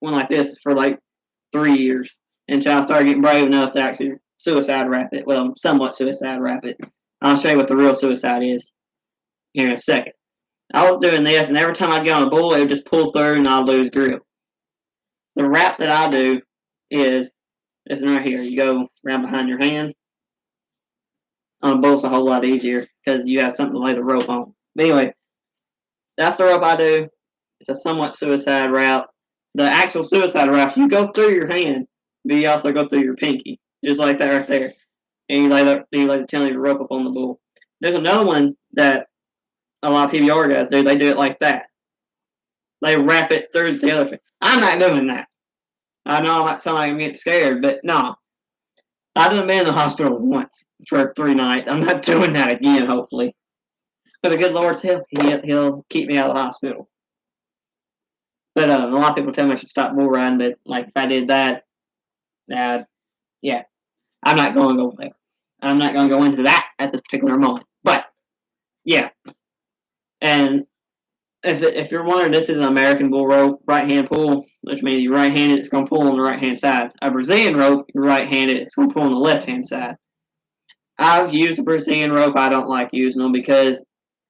like this for like 3 years until I started getting brave enough to actually suicide wrap it. Well, somewhat suicide wrap it. I'll show you what the real suicide is here in a second. I was doing this, and every time I'd get on a bull, it would just pull through and I'd lose grip. The wrap that I do is this one right here. You go around behind your hand. On a bull, it's a whole lot easier because you have something to lay the rope on. But anyway, that's the rope I do. It's a somewhat suicide route. The actual suicide route, you go through your hand, but you also go through your pinky, just like that right there. And you lay the tail of your rope up on the bull. There's another one that a lot of PBR guys do. They do it like that. They wrap it through the other thing. I'm not doing that. I know I might sound like I'm getting scared, but no. I've been in the hospital once for 3 nights. I'm not doing that again, hopefully. For the good Lord's help, he'll keep me out of the hospital. But a lot of people tell me I should stop bull riding, but like if I did that, yeah, I'm not going to go there. I'm not going to go into that at this particular moment. But yeah, and if you're wondering, this is an American bull rope, right-hand pull, which means you're right-handed, it's going to pull on the right-hand side. A Brazilian rope, you're right-handed, it's going to pull on the left-hand side. I've used a Brazilian rope. I don't like using them because,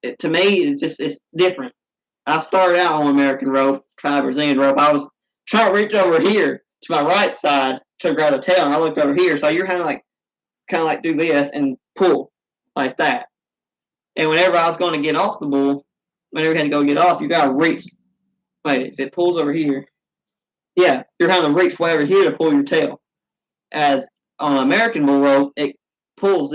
to me, it's different. I started out on American rope, tried Brazilian rope. I was trying to reach over here to my right side to grab the tail, and I looked over here. So you're kind of like do this and pull like that. And whenever I was going to get off the bull, whenever you had to go get off, you got to reach. Wait, if it pulls over here, yeah, you're having to reach way over here to pull your tail. As on an American bull rope, it pulls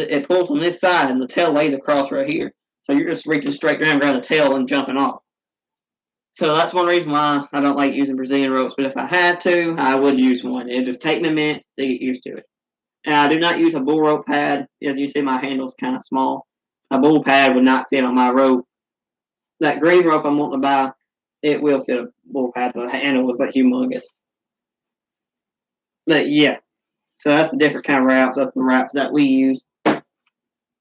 from this side, and the tail lays across right here. So you're just reaching straight down around the tail and jumping off. So that's one reason why I don't like using Brazilian ropes. But if I had to, I would use one. It'd just take me a minute to get used to it. And I do not use a bull rope pad. As you see, my handle's kind of small. A bull pad would not fit on my rope. That green rope I'm wanting to buy, it will fit a bull pad. The handle is like humongous. But yeah, so that's the different kind of wraps. That's the wraps that we use. That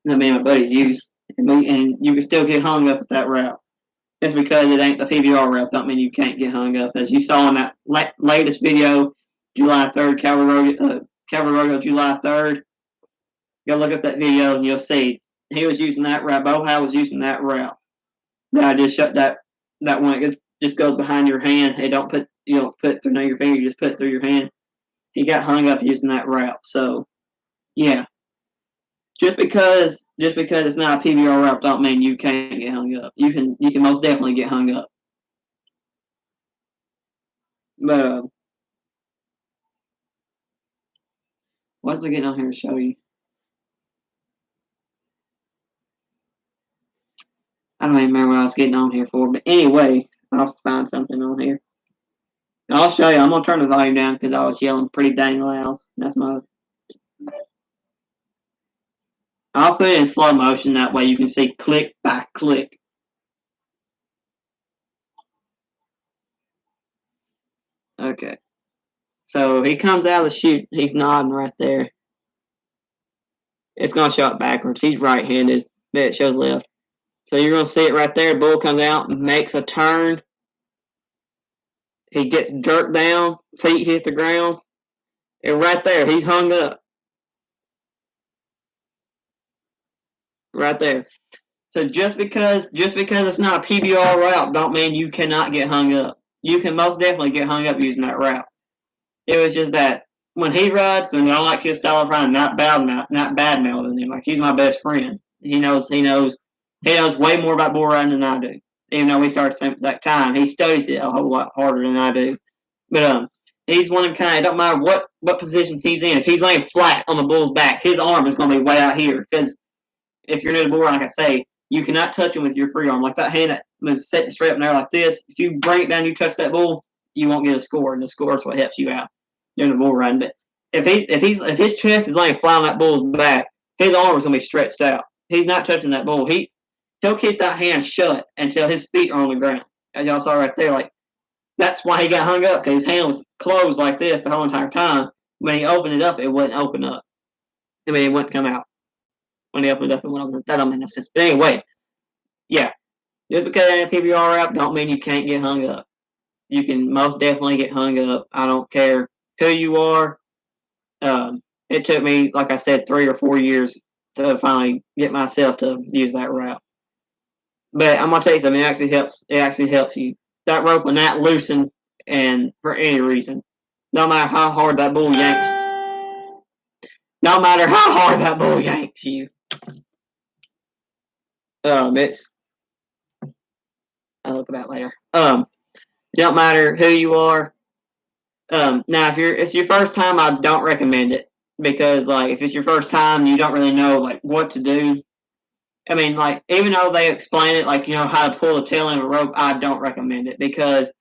me and my buddies use. And you can still get hung up at that wrap. Just because it ain't the PBR wrap don't mean you can't get hung up. As you saw in that latest video, July 3rd, Calvary Road Calvary Rodeo July 3rd. Go look at that video and you'll see he was using that route. Bo Howe was using that route. That I just shut that one. It just goes behind your hand. You don't put it through your finger. You just put it through your hand. He got hung up using that route. So yeah, just because it's not a PBR route don't mean you can't get hung up. You can most definitely get hung up. But what's I getting on here to show you? I don't even remember what I was getting on here for. But anyway, I'll find something on here. I'll show you. I'm gonna turn the volume down because I was yelling pretty dang loud. I'll put it in slow motion, that way you can see click by click. Okay. So he comes out of the chute. He's nodding right there. It's going to show it backwards. He's right-handed, but it shows left. So you're going to see it right there. Bull comes out and makes a turn. He gets jerked down. Feet hit the ground. And right there, he's hung up. Right there. So just because it's not a PBR route don't mean you cannot get hung up. You can most definitely get hung up using that route. It was just that when he rides, and I like his style of riding, not bad mouthing him. Like, he's my best friend. He knows way more about bull riding than I do. Even though we started at the same exact time, he studies it a whole lot harder than I do. But he's one of the kind. It don't matter what position he's in. If he's laying flat on the bull's back, his arm is going to be way out here. Because if you're new to bull riding, like I say, you cannot touch him with your free arm. Like that hand that was sitting straight up in there like this. If you bring it down, you touch that bull, you won't get a score, and the score is what helps you out during the bull run. But if his chest is laying flat on that bull's back, his arm is gonna be stretched out. He's not touching that bull. He'll keep that hand shut until his feet are on the ground. As y'all saw right there, like, that's why he got hung up, because his hand was closed like this the whole entire time. When he opened it up, it wouldn't open up. I mean, it wouldn't come out. When he opened it up, it wouldn't open up. That don't make no sense. But anyway, yeah. Just because it ain't a PBR route don't mean you can't get hung up. You can most definitely get hung up. I don't care who you are. It took me, like I said, 3 or 4 years to finally get myself to use that route. But I'm gonna tell you something. It actually helps. It actually helps you. That rope will not loosen, and for any reason, no matter how hard that bull yanks. No matter how hard that bull yanks you. It's. I'll look about later. It don't matter who you are. Now, if it's your first time, I don't recommend it, because, like, if it's your first time, you don't really know, like, what to do. I mean, like, even though they explain it, like, how to pull the tail end of a rope, I don't recommend it, because,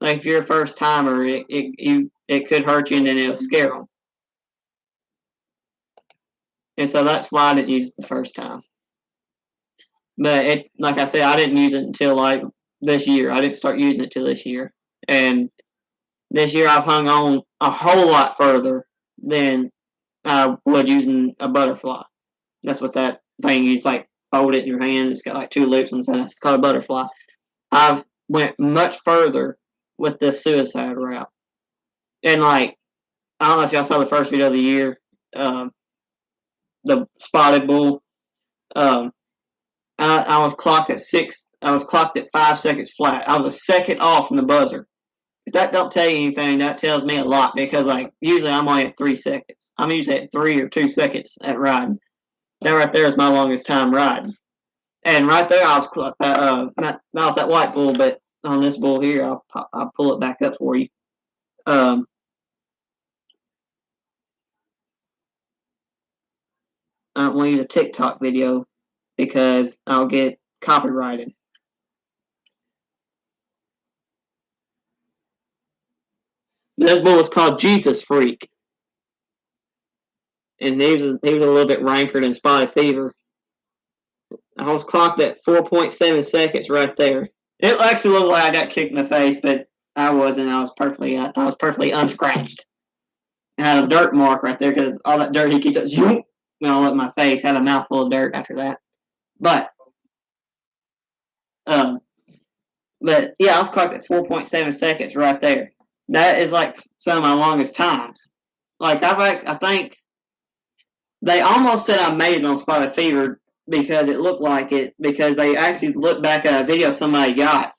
like, if you're a first timer, it could hurt you, and then it'll scare them. And so that's why I didn't use it the first time. But like I said, I didn't use it until, like, this year. I didn't start using it till this year, and this year I've hung on a whole lot further than I would using a butterfly. That's what that thing is, like, fold it in your hand. It's got like 2 loops on the side. It's called a butterfly. I've went much further with this suicide route. And, like, I don't know if y'all saw the first video of the year, the spotted bull. I was clocked at 5 seconds flat. I was a second off from the buzzer. If that don't tell you anything, that tells me a lot, because, like, usually I'm only at 3 seconds. I'm usually at 3 or 2 seconds at riding. That right there is my longest time riding. And right there, I was not with that white bull, but on this bull here, I'll pull it back up for you. I don't want to use a TikTok video because I'll get copyrighted. This bull was called Jesus Freak, and he was a little bit ranker than Spotted Fever. I was clocked at 4.7 seconds right there. It actually looked like I got kicked in the face, but I wasn't. I was perfectly unscratched. I had a dirt mark right there, because all that dirt he kicked up, zoom, all up my face. Had a mouthful of dirt after that. But yeah, I was clocked at 4.7 seconds right there. That is like some of my longest times. Like I think they almost said I made it on Spotted Fever because it looked like it, because they actually looked back at a video somebody got,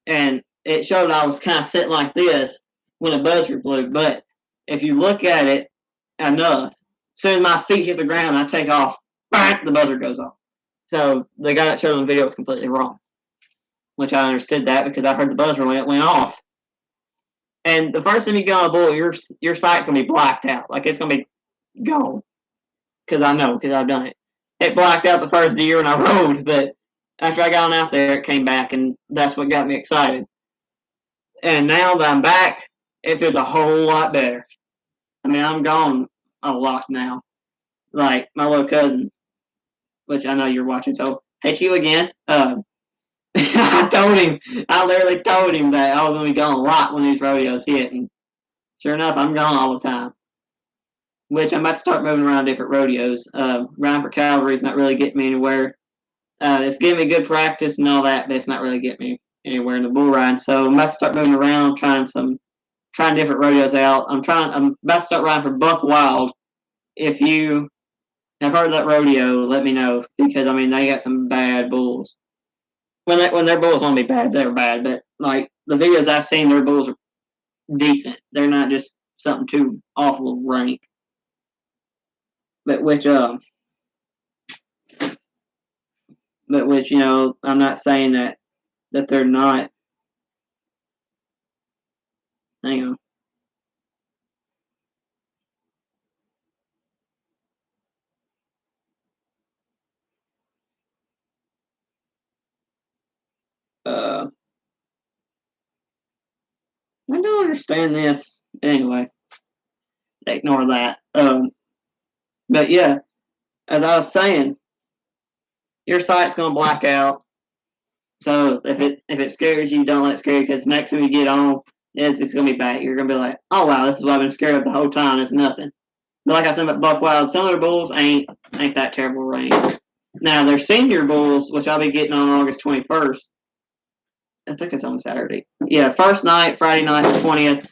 and it showed I was kind of sitting like this when a buzzer blew. But if you look at it enough, as soon as my feet hit the ground, I take off, bang, the buzzer goes off. So the guy that showed on the video was completely wrong, which I understood that because I heard the buzzer when it went off. And the first time you go on a bull, your sight's gonna be blacked out, like it's gonna be gone. Because I know, because I've done it. It blacked out the first year when I rode, but after I got on out there, it came back, and that's what got me excited. And now that I'm back, it feels a whole lot better. I mean, I'm gone a lot now. Like my little cousin, which I know you're watching, so hey to you again. I literally told him that I was going to be gone a lot when these rodeos hit, and sure enough, I'm gone all the time. Which I'm about to start moving around different rodeos. Riding for Calvary is not really getting me anywhere. It's giving me good practice and all that, but it's not really getting me anywhere in the bull riding. So I'm about to start moving around, trying different rodeos out. I'm about to start riding for Buck Wild. If you have heard of that rodeo, let me know, because I mean they got some bad bulls. When their bulls want to be bad, they're bad. But like the videos I've seen, their bulls are decent. They're not just something too awful rank. But which I'm not saying that they're not. Hang on. I don't understand this. Anyway, ignore that. But yeah, as I was saying, your sight's gonna black out. So if it scares you, don't let it scare you, because next time you get on, it's gonna be back. You're gonna be like, oh wow, this is what I've been scared of the whole time. It's nothing. But like I said about Buck Wild, some of their bulls ain't that terrible range. Now their senior bulls, which I'll be getting on August 21st. I think it's on Saturday. Yeah, first night, Friday night, the 20th,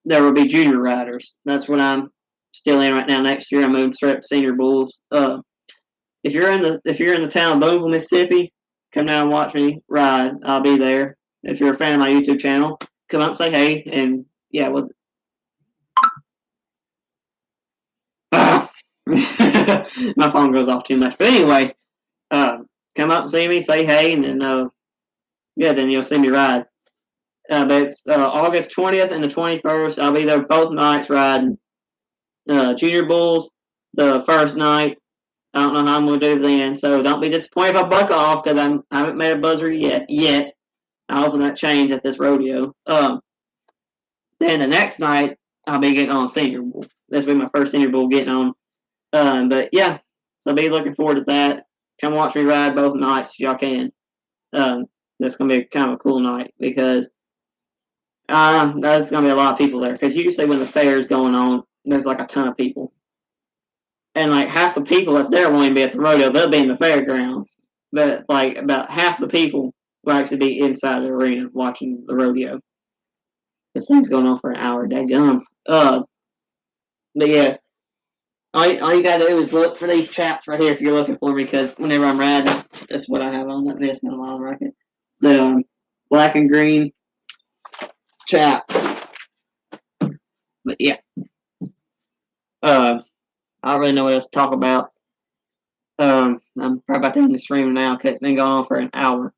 there will be junior riders. That's what I'm still in right now. Next year, I'm moving straight up to senior bulls. If you're in the town of Boonville, Mississippi, come down and watch me ride. I'll be there. If you're a fan of my YouTube channel, come up and say hey. And yeah, well, my phone goes off too much. But anyway, come up and see me, say hey, and then then you'll see me ride. But it's August 20th and the 21st. I'll be there both nights riding junior bulls. The first night, I don't know how I'm going to do then, so don't be disappointed if I buck off, because I haven't made a buzzer yet. I'm hoping that change at this rodeo. Then the next night, I'll be getting on senior bull. This will be my first senior bull getting on. But yeah, so be looking forward to that. Come watch me ride both nights if y'all can. That's going to be kind of a cool night, because there's going to be a lot of people there. Because usually when the fair is going on, there's like a ton of people. And like half the people that's there won't even be at the rodeo. They'll be in the fairgrounds. But like about half the people will actually be inside the arena watching the rodeo. This thing's going on for an hour. Dadgum. But yeah, all you gotta do is look for these chaps right here if you're looking for me, because whenever I'm riding, that's what I have on that Visma Wild Racket. The black and green chap. But yeah. I don't really know what else to talk about. I'm probably about to end the stream now because it's been going on for an hour.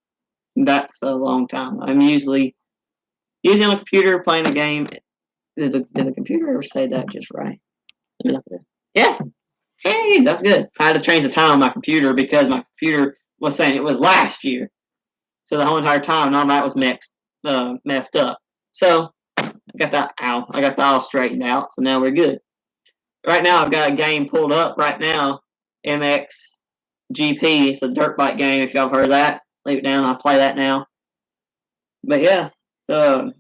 That's a long time. I'm usually on the computer playing a game. Did the computer ever say that just right? Yeah. Hey, that's good. I had to change the time on my computer because my computer was saying it was last year. So the whole entire time, all that was messed up. So I got that all straightened out. So now we're good. Right now, I've got a game pulled up right now. MXGP. It's a dirt bike game. If y'all have heard of that, leave it down. I'll play that now. But yeah, so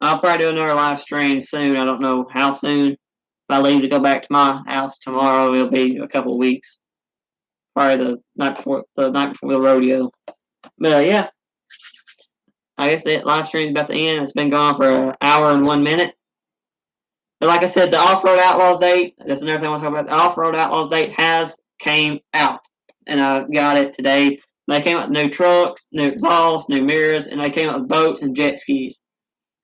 I'll probably do another live stream soon. I don't know how soon. If I leave to go back to my house tomorrow, it'll be a couple of weeks. Probably the night before the rodeo. But yeah, I guess the live stream's about to end. It's been gone for an hour and 1 minute. But like I said, the Off-Road Outlaws date, that's another thing I want to talk about. The Off-Road Outlaws date came out. And I got it today. They came out with new trucks, new exhausts, new mirrors, and they came out with boats and jet skis.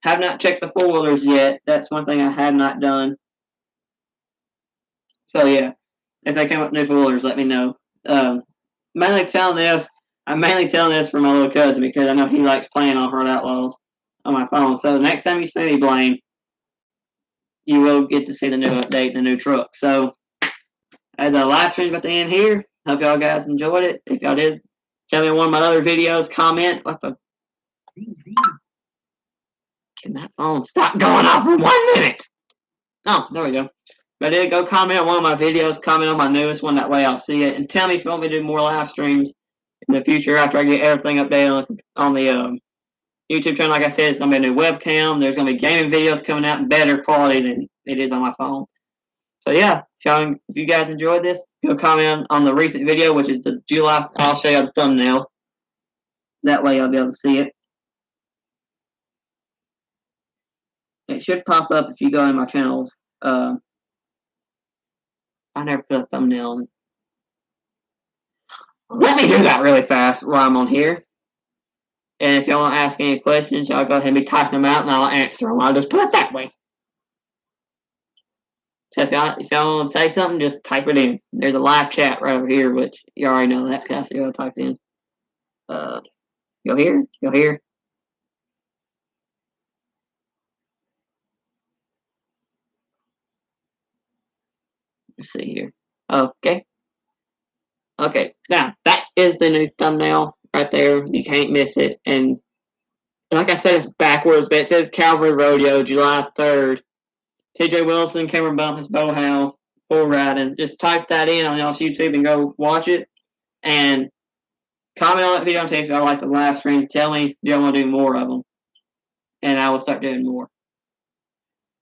Have not checked the four-wheelers yet. That's one thing I have not done. So yeah, if they come up with new four-wheelers, let me know. I'm mainly telling this for my little cousin because I know he likes playing Off-Road Outlaws on my phone. So the next time you see me, Blaine, you will get to see the new update and the new truck. So the live stream's about to end here. Hope y'all guys enjoyed it. If y'all did, tell me in one of my other videos. Comment. What the? Can that phone stop going off for 1 minute? Oh, there we go. But did go comment on one of my videos. Comment on my newest one. That way I'll see it. And tell me if you want me to do more live streams in the future after I get everything updated on the YouTube channel. Like I said, it's going to be a new webcam. There's going to be gaming videos coming out in better quality than it is on my phone. So yeah, if you guys enjoyed this, go comment on the recent video, which is the July. I'll show you the thumbnail. That way you'll be able to see it. It should pop up if you go in my channels. I never put a thumbnail on. Let me do that really fast while I'm on here. And if y'all want to ask any questions, y'all go ahead and be typing them out, and I'll answer them. I'll just put it that way. So if y'all want to say something, just type it in. There's a live chat right over here, which you already know that because I see y'all typed in. Go here. Let's see here. Okay. Now that is the new thumbnail right there. You can't miss it. And like I said, it's backwards, but it says Calvary Rodeo, July 3rd. TJ Wilson, Cameron Bumpus, Bo Howe, bull riding. Just type that in on y'all's YouTube and go watch it. And comment on that video and tell me if y'all like the live streams. Tell me if y'all want to do more of them. And I will start doing more.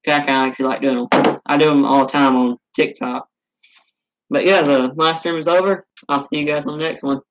Because I kind of actually like doing them. I do them all the time on TikTok. But yeah, the live stream is over. I'll see you guys on the next one.